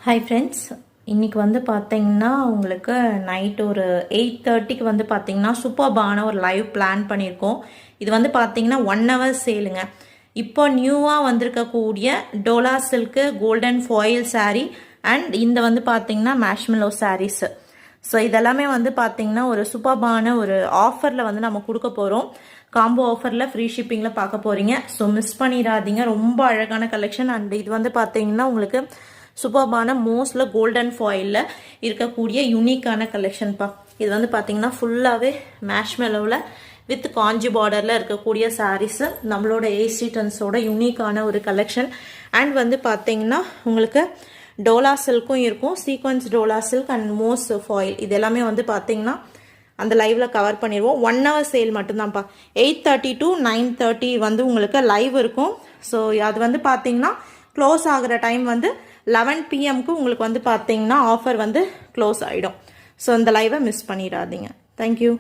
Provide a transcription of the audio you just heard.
Hi friends, இன்றைக்கி வந்து பார்த்தீங்கன்னா உங்களுக்கு நைட் ஒரு 8:30க்கு வந்து பார்த்தீங்கன்னா சூப்பர்பான ஒரு லைவ் பிளான் பண்ணியிருக்கோம். இது வந்து பார்த்தீங்கன்னா 1 hour சேலுங்க. இப்போ நியூவாக வந்திருக்கக்கூடிய Dola silk golden foil sari and இந்த வந்து பார்த்தீங்கன்னா மேஷ்மெலோ சாரீஸு. ஸோ இதெல்லாமே வந்து பார்த்தீங்கன்னா ஒரு சூப்பர்பான ஒரு ஆஃபரில் வந்து நம்ம கொடுக்க போகிறோம். காம்போ ஆஃபரில் ஃப்ரீ ஷிப்பிங்கில் பார்க்க போகிறீங்க. ஸோ மிஸ் பண்ணிடாதீங்க. ரொம்ப அழகான கலெக்ஷன் அண்ட் இது வந்து பார்த்தீங்கன்னா உங்களுக்கு சூப்பர்பான மோஸ்ட்ல கோல்டன் ஃபாயிலில் இருக்கக்கூடிய யூனிக்கான கலெக்ஷன்ப்பா. இது வந்து பார்த்தீங்கன்னா ஃபுல்லாகவே மேஷ்மெலோவில் வித் காஞ்சி பார்டரில் இருக்கக்கூடிய சாரீஸு நம்மளோட ஏசிட்டன்ஸோட யூனிக்கான ஒரு கலெக்ஷன். அண்ட் வந்து பார்த்தீங்கன்னா உங்களுக்கு டோலா சில்க்கும் இருக்கும், சீக்வன்ஸ் டோலா சில்க் அண்ட் மோஸ் ஃபாயில் இது எல்லாமே வந்து பார்த்தீங்கன்னா அந்த லைவ்ல கவர் பண்ணிடுவோம். 1 hour சேல் மட்டும்தான்ப்பா. 8:30 to 9:30 வந்து உங்களுக்கு லைவ் இருக்கும். ஸோ அது வந்து பார்த்தீங்கன்னா க்ளோஸ் ஆகிற டைம் வந்து 11 PM உங்களுக்கு வந்து பார்த்தீங்கன்னா ஆஃபர் வந்து க்ளோஸ் ஆகிடும். ஸோ இந்த லைவை மிஸ் பண்ணிடாதீங்க. தேங்க்யூ.